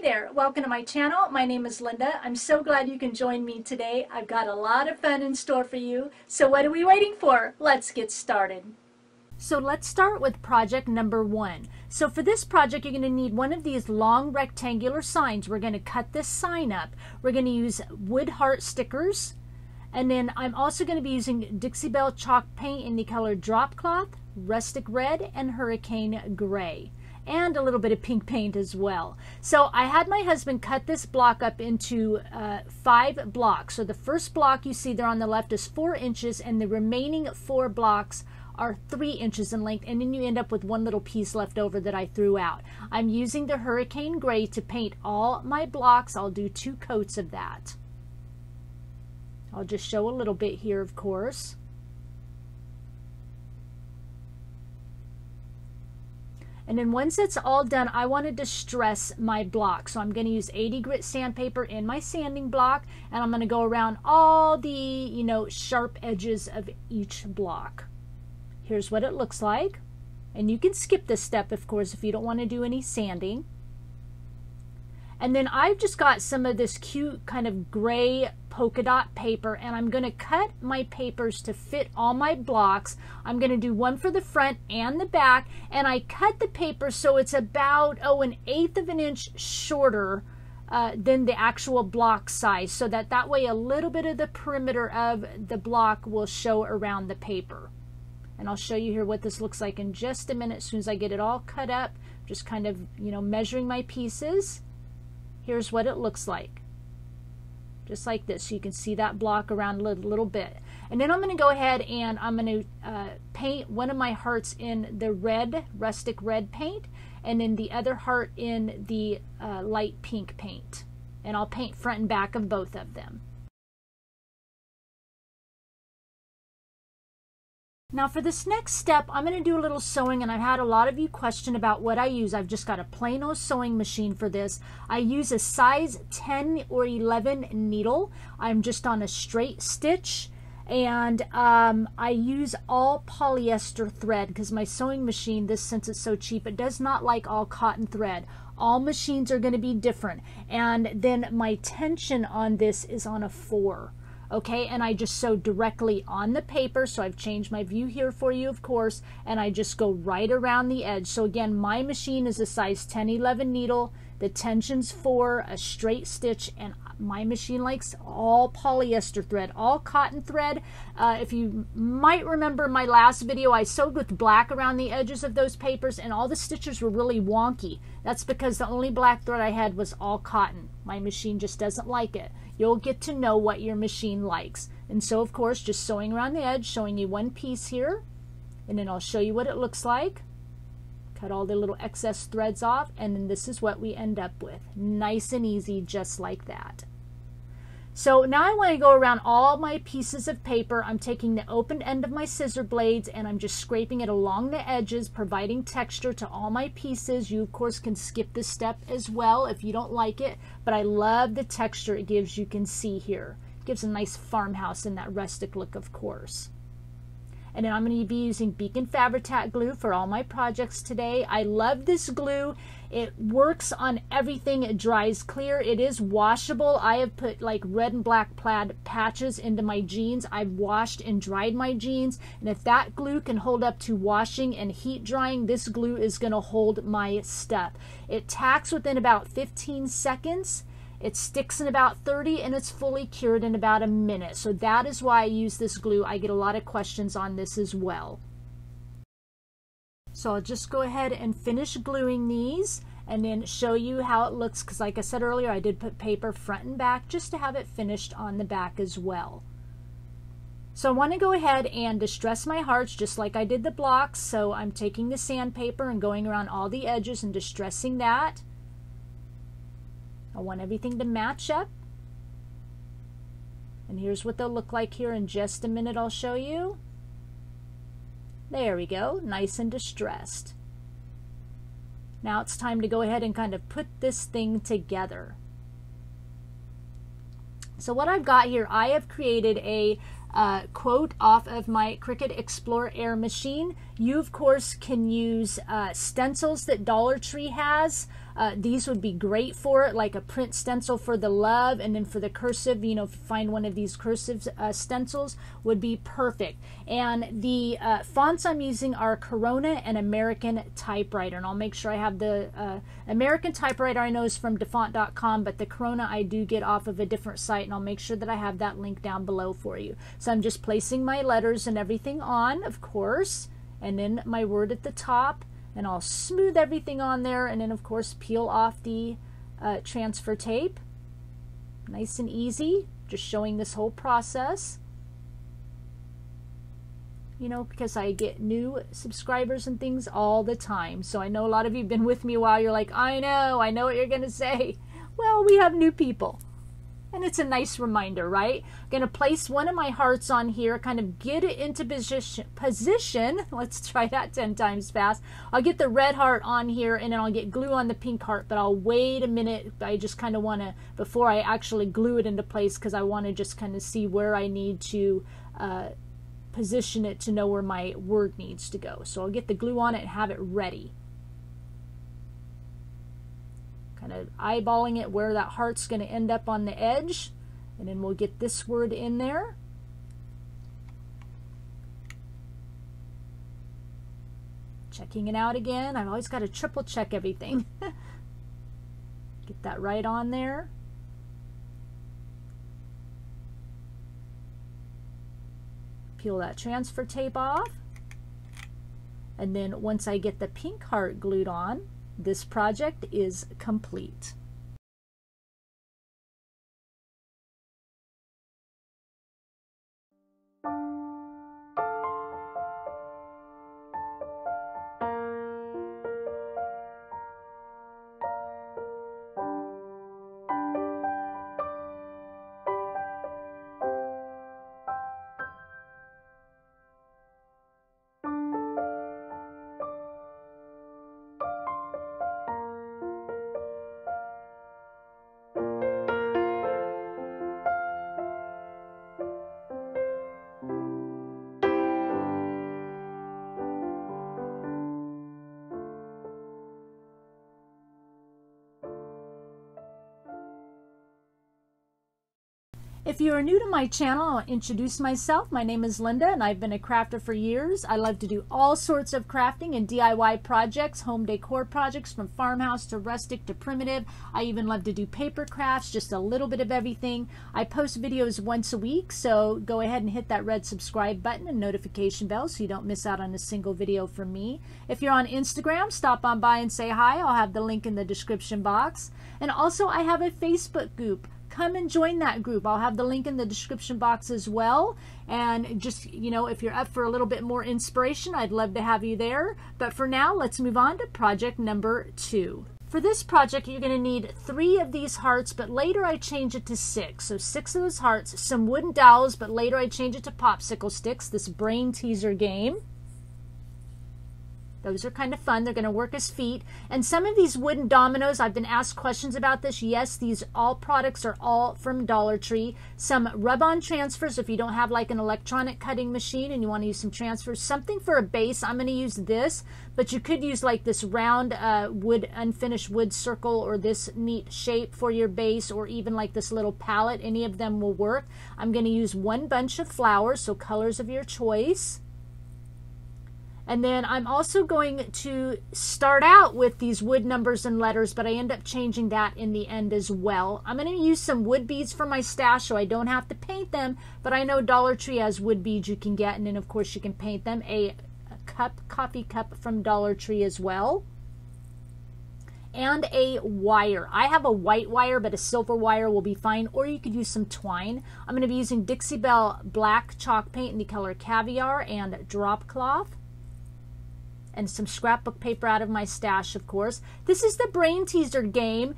there, welcome to my channel. My name is Linda. I'm so glad you can join me today. I've got a lot of fun in store for you. So what are we waiting for? Let's get started. So let's start with project number 1. So for this project, you're going to need one of these long rectangular signs. We're going to cut this sign up. We're going to use wood heart stickers. And then I'm also going to be using Dixie Belle chalk paint in the color Drop Cloth, Rustic Red, and Hurricane Gray. And a little bit of pink paint as well. So I had my husband cut this block up into 5 blocks. So the first block you see there on the left is 4 inches, and the remaining 4 blocks are 3 inches in length, and then you end up with one little piece left over that I threw out. I'm using the Hurricane Gray to paint all my blocks. I'll do 2 coats of that. I'll just show a little bit here, of course. And then once it's all done, I want to distress my block. So I'm going to use 80 grit sandpaper in my sanding block, and I'm going to go around all the, sharp edges of each block. Here's what it looks like. And you can skip this step, of course, if you don't want to do any sanding. And then I've just got some of this cute kind of gray polka dot paper, and I'm going to cut my papers to fit all my blocks. I'm going to do one for the front and the back, and I cut the paper so it's about 1/8 of an inch shorter than the actual block size, so that way a little bit of the perimeter of the block will show around the paper. And I'll show you here what this looks like in just a minute as soon as I get it all cut up, just kind of measuring my pieces. Here's what it looks like. Just like this. So you can see that block around a little bit. And then I'm going to go ahead and I'm going to paint one of my hearts in the red, rustic red paint, and then the other heart in the light pink paint. And I'll paint front and back of both of them. Now for this next step, I'm going to do a little sewing, and I've had a lot of you question about what I use. I've just got a plain old sewing machine for this. I use a size 10 or 11 needle. I'm just on a straight stitch, and I use all polyester thread because my sewing machine, since it's so cheap, it does not like all cotton thread. All machines are going to be different, and then my tension on this is on a 4. Okay, and I just sew directly on the paper, so I've changed my view here for you, of course, and I just go right around the edge. So again, my machine is a size 10-11 needle, the tension's 4, a straight stitch, and my machine likes all polyester thread, all cotton thread. If you might remember my last video, I sewed with black around the edges of those papers, and all the stitches were really wonky. That's because the only black thread I had was all cotton. My machine just doesn't like it. You'll get to know what your machine likes. And so, of course, just sewing around the edge, showing you one piece here, and then I'll show you what it looks like. Cut all the little excess threads off, and then this is what we end up with. Nice and easy, just like that. So now I want to go around all my pieces of paper. I'm taking the open end of my scissor blades, and I'm just scraping it along the edges, providing texture to all my pieces. You, of course, can skip this step as well if you don't like it, but I love the texture it gives. You can see here. It gives a nice farmhouse in that rustic look, of course. And then I'm going to be using Beacon Fabri-Tac glue for all my projects today. I love this glue. It works on everything. It dries clear. It is washable. I have put like red and black plaid patches into my jeans. I've washed and dried my jeans. And if that glue can hold up to washing and heat drying, this glue is going to hold my stuff. It tacks within about 15 seconds. It sticks in about 30, and it's fully cured in about a minute. So that is why I use this glue. I get a lot of questions on this as well. So I'll just go ahead and finish gluing these and then show you how it looks, because like I said earlier, I did put paper front and back just to have it finished on the back as well. So I want to go ahead and distress my hearts just like I did the blocks. So I'm taking the sandpaper and going around all the edges and distressing that. I want everything to match up. And here's what they'll look like here in just a minute. I'll show you. There we go, nice and distressed. Now it's time to go ahead and kind of put this thing together. So what I've got here, I have created a quote off of my Cricut Explorer Air machine. You, of course, can use stencils that Dollar Tree has. These would be great for it, like a print stencil for the love, and then for the cursive, you know, find one of these cursive stencils would be perfect. And the fonts I'm using are Corona and American Typewriter, and I'll make sure I have the American Typewriter I know is from dafont.com, but the Corona I do get off of a different site, and I'll make sure that I have that link down below for you. So I'm just placing my letters and everything on, of course, and then my word at the top. And I'll smooth everything on there, and then of course peel off the transfer tape. Nice and easy, just showing this whole process. You know, because I get new subscribers and things all the time. So I know a lot of you have been with me a while. You're like, I know what you're going to say. Well, we have new people. And it's a nice reminder, right? I'm going to place one of my hearts on here, kind of get it into position. Let's try that 10 times fast. I'll get the red heart on here, and then I'll get glue on the pink heart, but I'll wait a minute. I just kind of want to, before I actually glue it into place, because I want to just kind of see where I need to position it to know where my word needs to go. So I'll get the glue on it and have it ready. Kind of eyeballing it where that heart's going to end up on the edge, and then we'll get this word in there. Checking it out again. I've always got to triple check everything. Get that right on there. Peel that transfer tape off, and then once I get the pink heart glued on, this project is complete. If you are new to my channel, I'll introduce myself. My name is Linda, and I've been a crafter for years. I love to do all sorts of crafting and DIY projects, home decor projects, from farmhouse to rustic to primitive. I even love to do paper crafts, just a little bit of everything. I post videos once a week, so go ahead and hit that red subscribe button and notification bell so you don't miss out on a single video from me. If you're on Instagram, stop on by and say hi. I'll have the link in the description box. And also, I have a Facebook group. Come and join that group. I'll have the link in the description box as well. And just, you know, if you're up for a little bit more inspiration, I'd love to have you there. But for now, let's move on to project number 2. For this project, you're going to need 3 of these hearts, but later I change it to 6. So 6 of those hearts, some wooden dowels, but later I change it to popsicle sticks, this brain teaser game. Those are kind of fun. They're going to work as feet. And some of these wooden dominoes, I've been asked questions about this. Yes, these all products are all from Dollar Tree. Some rub-on transfers if you don't have like an electronic cutting machine and you want to use some transfers. Something for a base. I'm going to use this, but you could use like this round unfinished wood circle, or this neat shape for your base, or even like this little palette. Any of them will work. I'm going to use 1 bunch of flowers, so colors of your choice. And then I'm also going to start out with these wood numbers and letters, but I end up changing that in the end as well. I'm going to use some wood beads from my stash so I don't have to paint them, but I know Dollar Tree has wood beads you can get, and then of course you can paint them. A coffee cup from Dollar Tree as well. And a wire. I have a white wire, but a silver wire will be fine, or you could use some twine. I'm going to be using Dixie Belle black chalk paint in the color Caviar and drop cloth. And some scrapbook paper out of my stash, of course. This is the brain teaser game.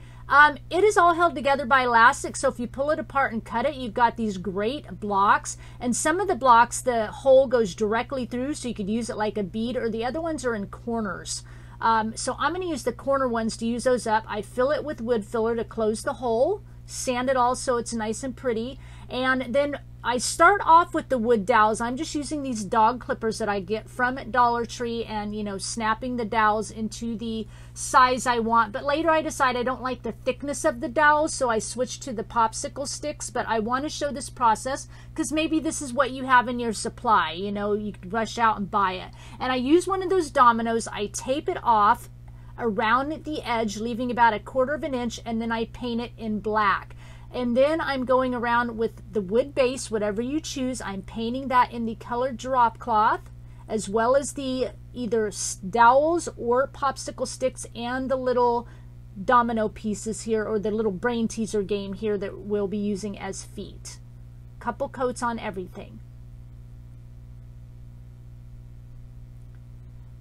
It is all held together by elastic, so if you pull it apart and cut it, you've got these great blocks. And some of the blocks, the hole goes directly through, so you could use it like a bead, or the other ones are in corners. So I'm going to use the corner ones to use those up. I fill it with wood filler to close the hole. sand it all so it's nice and pretty. And then I start off with the wood dowels. I'm just using these dog clippers that I get from Dollar Tree and, you know, snapping the dowels into the size I want. But later I decide I don't like the thickness of the dowels, so I switch to the popsicle sticks. But I want to show this process because maybe this is what you have in your supply. You know, you could rush out and buy it. And I use one of those dominoes. I tape it off around the edge, leaving about 1/4 of an inch, and then I paint it in black. And then I'm going around with the wood base, whatever you choose. I'm painting that in the colored drop cloth, as well as the either dowels or popsicle sticks and the little domino pieces here, or the little brain teaser game here that we'll be using as feet. Couple coats on everything.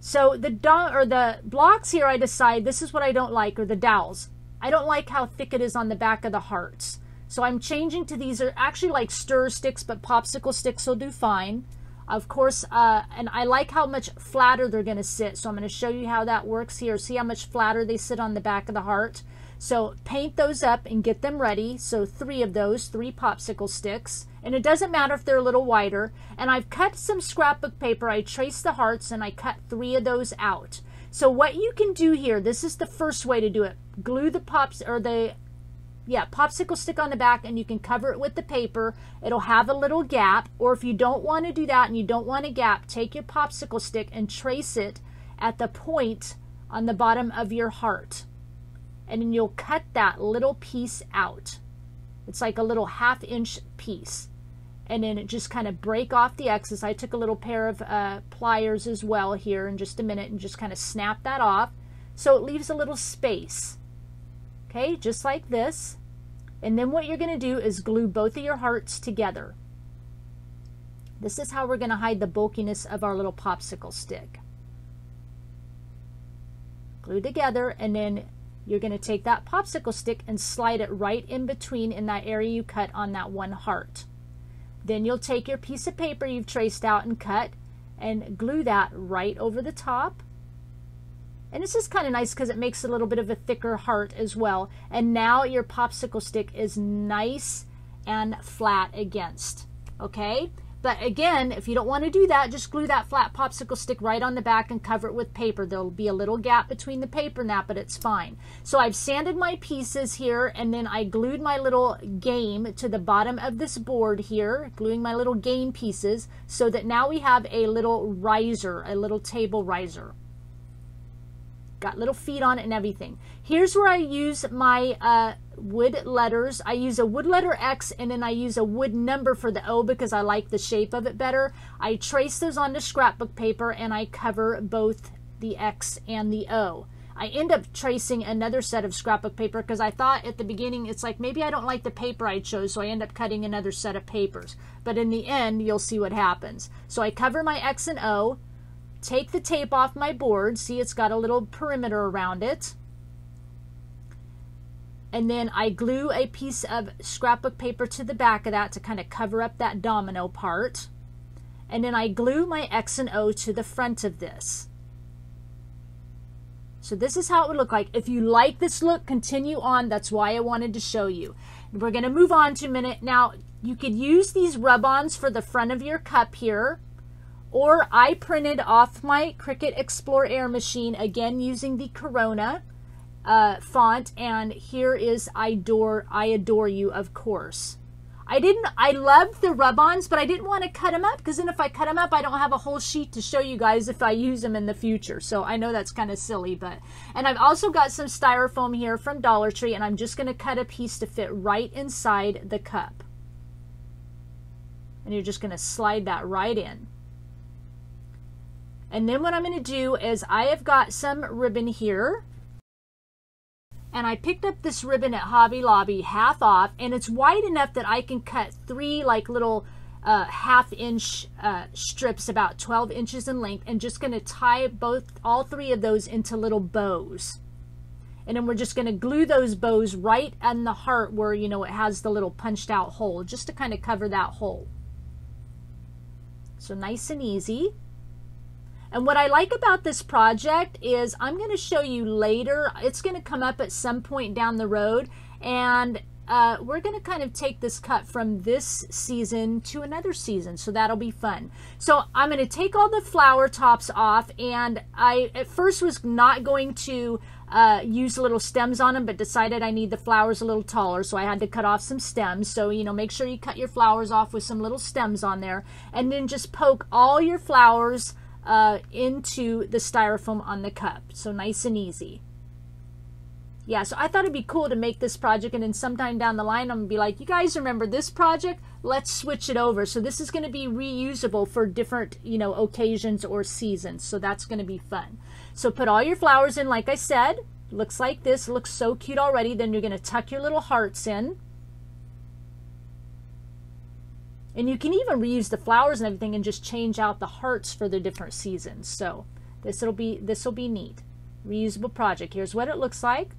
So the blocks here, I decide this is what I don't like, or the dowels. I don't like how thick it is on the back of the hearts. So I'm changing to these are actually like stir sticks, but popsicle sticks will do fine. Of course, and I like how much flatter they're going to sit. So I'm going to show you how that works here. See how much flatter they sit on the back of the heart. So paint those up and get them ready. So 3 of those, 3 popsicle sticks. And it doesn't matter if they're a little wider. And I've cut some scrapbook paper. I traced the hearts and I cut 3 of those out. So what you can do here, this is the first way to do it. Glue the popsicle stick on the back, and you can cover it with the paper. It'll have a little gap. Or if you don't want to do that and you don't want a gap, take your popsicle stick and trace it at the point on the bottom of your heart. And then you'll cut that little piece out. It's like a little 1/2 inch piece. And then it just kind of break off the excess. I took a little pair of pliers as well here in just a minute and just kind of snap that off. So it leaves a little space. Okay, just like this. And then what you're going to do is glue both of your hearts together. This is how we're going to hide the bulkiness of our little popsicle stick. Glue together, and then you're going to take that popsicle stick and slide it right in between in that area you cut on that one heart. Then you'll take your piece of paper you've traced out and cut and glue that right over the top. And this is kind of nice because it makes a little bit of a thicker heart as well. And now your popsicle stick is nice and flat against. Okay? But again, if you don't want to do that, just glue that flat popsicle stick right on the back and cover it with paper. There'll be a little gap between the paper and that, but it's fine. So I've sanded my pieces here, and then I glued my little game to the bottom of this board here, gluing my little game pieces, so that now we have a little riser, a little table riser. Got little feet on it and everything. Here's where I use my wood letters. I use a wood letter X, and then I use a wood number for the O because I like the shape of it better. I trace those onto scrapbook paper and I cover both the X and the O. I end up tracing another set of scrapbook paper because I thought at the beginning it's like maybe I don't like the paper I chose, so I end up cutting another set of papers. But in the end, you'll see what happens. So I cover my X and O. Take the tape off my board. See, it's got a little perimeter around it. And then I glue a piece of scrapbook paper to the back of that to kind of cover up that domino part. And then I glue my X and O to the front of this. So this is how it would look like. If you like this look, continue on. That's why I wanted to show you. We're going to move on to a minute. Now, you could use these rub-ons for the front of your cup here. Or I printed off my Cricut Explore Air machine, again using the Corona font, and here is I Adore You, of course. I loved the rub-ons, but I didn't want to cut them up, because then if I cut them up, I don't have a whole sheet to show you guys if I use them in the future. So I know that's kind of silly, and I've also got some styrofoam here from Dollar Tree, and I'm just going to cut a piece to fit right inside the cup. And you're just going to slide that right in. And then what I'm going to do is I have got some ribbon here. And I picked up this ribbon at Hobby Lobby, half off. And it's wide enough that I can cut 3 like little 1/2 inch strips about 12 inches in length. And just going to tie all 3 of those into little bows. And then we're just going to glue those bows right on the heart where, you know, it has the little punched out hole. Just to kind of cover that hole. So nice and easy. And what I like about this project is I'm going to show you later. It's going to come up at some point down the road. And we're going to kind of take this cut from this season to another season, so that'll be fun. So I'm going to take all the flower tops off, and I at first was not going to use little stems on them, but decided I need the flowers a little taller, so I had to cut off some stems. So, you know, make sure you cut your flowers off with some little stems on there, and then just poke all your flowers into the styrofoam on the cup. So nice and easy. Yeah, so I thought it'd be cool to make this project, and then sometime down the line I'm gonna be like, you guys remember this project? Let's switch it over. So this is gonna be reusable for different, you know, occasions or seasons. So that's gonna be fun. So put all your flowers in, like I said. Looks like this. It looks so cute already. Then you're gonna tuck your little hearts in. And you can even reuse the flowers and everything and just change out the hearts for the different seasons. So this will be neat. Reusable project. Here's what it looks like.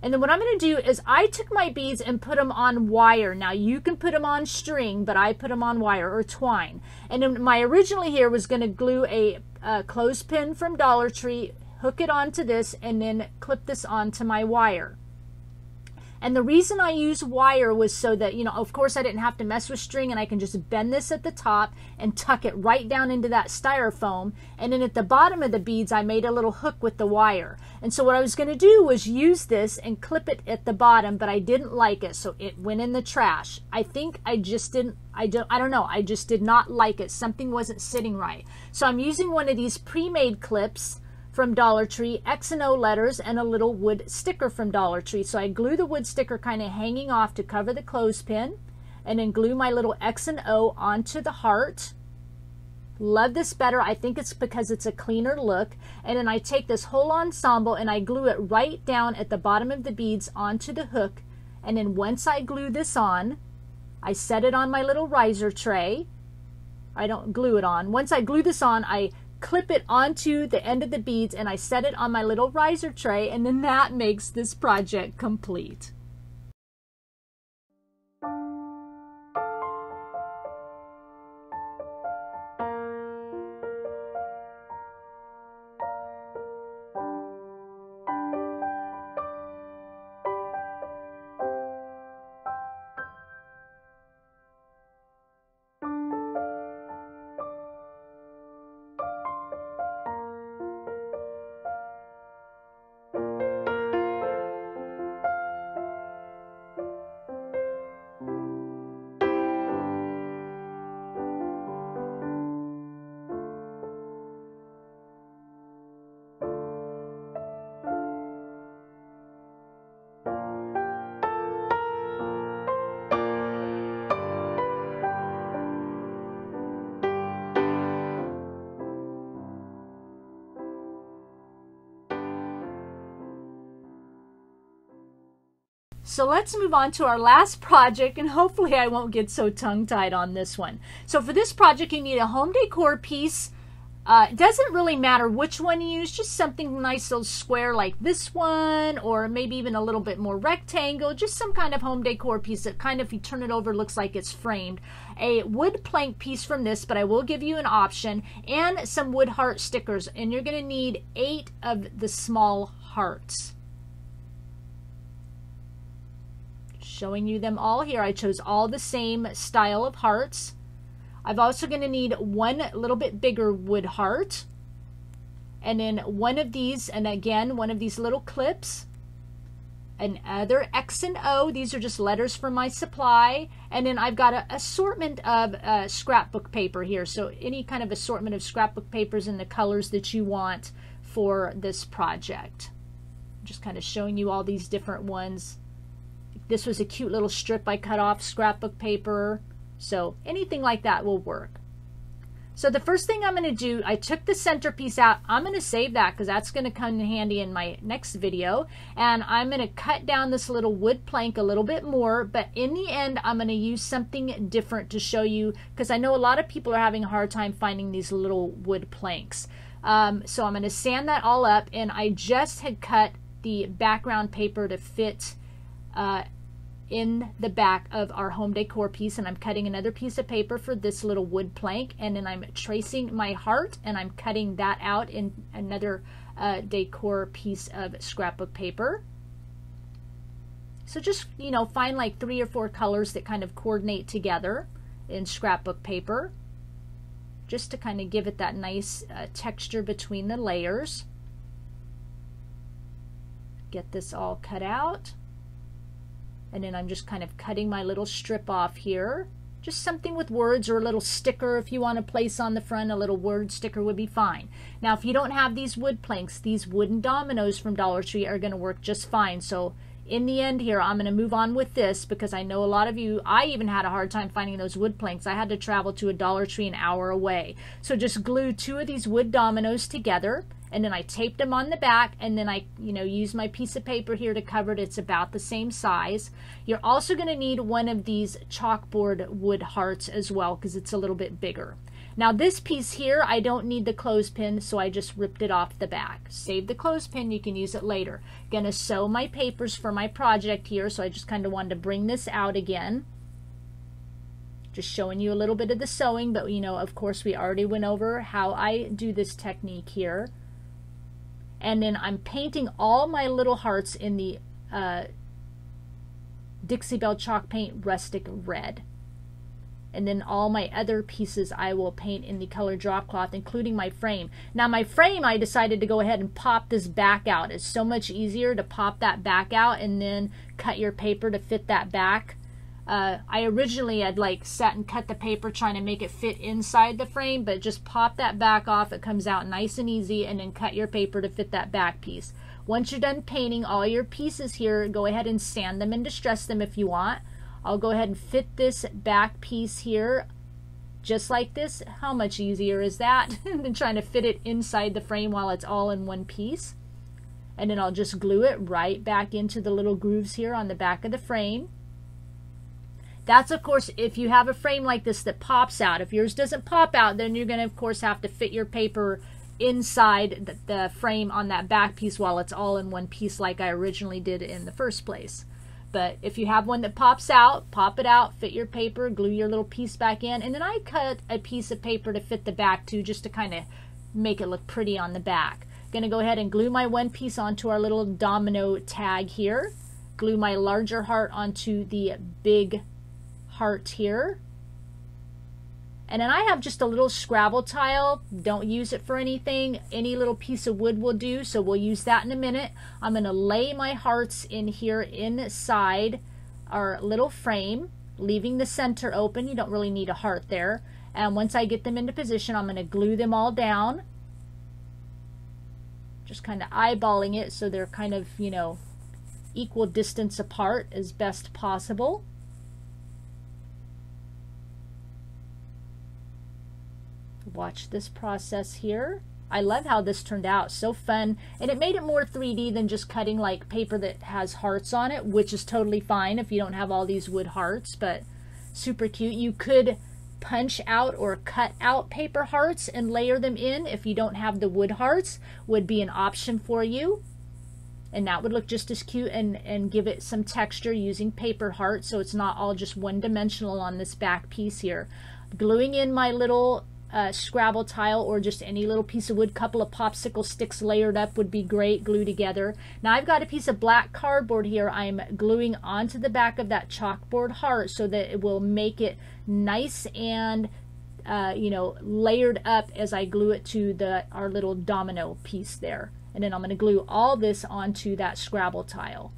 And then what I'm going to do is I took my beads and put them on wire. Now you can put them on string, but I put them on wire or twine. And then my originally here was going to glue a clothespin from Dollar Tree, hook it onto this, and then clip this onto my wire. And the reason I use wire was so that, you know, of course I didn't have to mess with string, and I can just bend this at the top and tuck it right down into that styrofoam. And then at the bottom of the beads, I made a little hook with the wire. And so what I was going to do was use this and clip it at the bottom, but I didn't like it, so it went in the trash. I think I just didn't, I don't know, I just did not like it. Something wasn't sitting right. So I'm using one of these pre-made clips from Dollar Tree, X and O letters, and a little wood sticker from Dollar Tree. So I glue the wood sticker kind of hanging off to cover the clothespin, and then glue my little X and O onto the heart. Love this better. I think it's because it's a cleaner look. And then I take this whole ensemble and I glue it right down at the bottom of the beads onto the hook. And then once I glue this on, I set it on my little riser tray. I don't glue it on. Once I glue this on, I clip it onto the end of the beads and I set it on my little riser tray, and then that makes this project complete. So let's move on to our last project, and hopefully I won't get so tongue-tied on this one. So for this project, you need a home decor piece. It doesn't really matter which one you use, just something nice little square like this one, or maybe even a little bit more rectangle, just some kind of home decor piece that kind of, if you turn it over, looks like it's framed. A wood plank piece from this, but I will give you an option, and some wood heart stickers, and you're going to need 8 of the small hearts. Showing you them all here. I chose all the same style of hearts. I'm also going to need one little bit bigger wood heart, and then one of these, and again one of these little clips, another X and O. These are just letters for my supply. And then I've got an assortment of scrapbook paper here, so any kind of assortment of scrapbook papers in the colors that you want for this project. Just kind of showing you all these different ones. This was a cute little strip I cut off scrapbook paper, so anything like that will work. So the first thing I'm going to do, I took the centerpiece out. I'm going to save that because that's going to come in handy in my next video. And I'm going to cut down this little wood plank a little bit more, but in the end I'm going to use something different to show you, because I know a lot of people are having a hard time finding these little wood planks. So I'm going to sand that all up, and I just had cut the background paper to fit in the back of our home decor piece, and I'm cutting another piece of paper for this little wood plank, and then I'm tracing my heart and I'm cutting that out in another decor piece of scrapbook paper. So just, you know, find like 3 or 4 colors that kind of coordinate together in scrapbook paper, just to kind of give it that nice texture between the layers. Get this all cut out. And then I'm just kind of cutting my little strip off here. Just something with words, or a little sticker if you want to place on the front. A little word sticker would be fine. Now if you don't have these wood planks, these wooden dominoes from Dollar Tree are going to work just fine. So in the end here, I'm going to move on with this because I know a lot of you, I even had a hard time finding those wood planks. I had to travel to a Dollar Tree an hour away. So just glue 2 of these wood dominoes together, and then I taped them on the back, and then I, you know, use my piece of paper here to cover it. It's about the same size. You're also going to need one of these chalkboard wood hearts as well because it's a little bit bigger. Now this piece here, I don't need the clothespin, so I just ripped it off the back. Save the clothespin, you can use it later. Gonna sew my papers for my project here, so I just kind of wanted to bring this out again. Just showing you a little bit of the sewing, but you know, of course we already went over how I do this technique here. And then I'm painting all my little hearts in the Dixie Belle chalk paint rustic red. And then all my other pieces I will paint in the color drop cloth, including my frame. Now my frame, I decided to go ahead and pop this back out. It's so much easier to pop that back out and then cut your paper to fit that back. I originally had like sat and cut the paper trying to make it fit inside the frame, but just pop that back off. It comes out nice and easy, and then cut your paper to fit that back piece. Once you're done painting all your pieces here, go ahead and sand them and distress them if you want. I'll go ahead and fit this back piece here just like this. How much easier is that than trying to fit it inside the frame while it's all in one piece? And then I'll just glue it right back into the little grooves here on the back of the frame. That's, of course, if you have a frame like this that pops out. If yours doesn't pop out, then you're going to, of course, have to fit your paper inside the frame on that back piece while it's all in one piece like I originally did in the first place. But if you have one that pops out, pop it out, fit your paper, glue your little piece back in. And then I cut a piece of paper to fit the back too, just to kind of make it look pretty on the back. Going to go ahead and glue my one piece onto our little domino tag here. Glue my larger heart onto the big heart here. And then I have just a little Scrabble tile. Don't use it for anything. Any little piece of wood will do, so we'll use that in a minute. I'm going to lay my hearts in here inside our little frame, leaving the center open. You don't really need a heart there. And once I get them into position, I'm going to glue them all down. Just kind of eyeballing it so they're kind of, you know, equal distance apart as best possible. Watch this process here. I love how this turned out. So fun. And it made it more 3D than just cutting like paper that has hearts on it, which is totally fine if you don't have all these wood hearts, but super cute. You could punch out or cut out paper hearts and layer them in if you don't have the wood hearts, would be an option for you. And that would look just as cute and give it some texture using paper hearts, so it's not all just one-dimensional on this back piece here. Gluing in my little Scrabble tile or just any little piece of wood, couple of popsicle sticks layered up would be great, glue together. Now I've got a piece of black cardboard here I'm gluing onto the back of that chalkboard heart so that it will make it nice and you know, layered up as I glue it to our little domino piece there. And then I'm going to glue all this onto that Scrabble tile.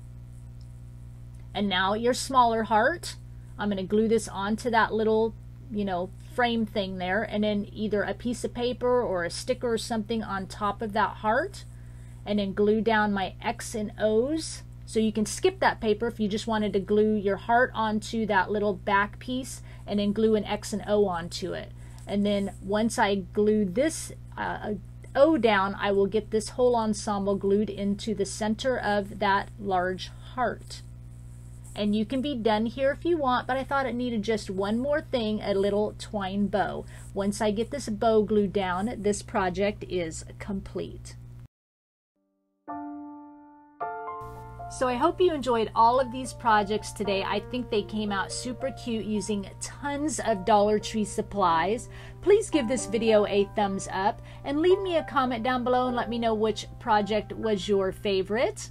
And now your smaller heart, I'm going to glue this onto that little, you know, frame thing there, and then either a piece of paper or a sticker or something on top of that heart, and then glue down my X and O's. So you can skip that paper if you just wanted to glue your heart onto that little back piece and then glue an X and O onto it. And then once I glue this O down, I will get this whole ensemble glued into the center of that large heart. And you can be done here if you want, but I thought it needed just one more thing, a little twine bow. Once I get this bow glued down, this project is complete. So I hope you enjoyed all of these projects today. I think they came out super cute using tons of Dollar Tree supplies. Please give this video a thumbs up and leave me a comment down below and let me know which project was your favorite.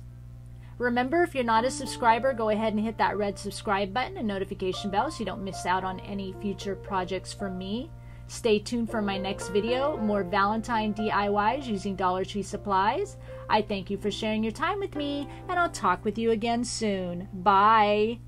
Remember, if you're not a subscriber, go ahead and hit that red subscribe button and notification bell so you don't miss out on any future projects from me. Stay tuned for my next video, more Valentine DIYs using Dollar Tree supplies. I thank you for sharing your time with me, and I'll talk with you again soon. Bye!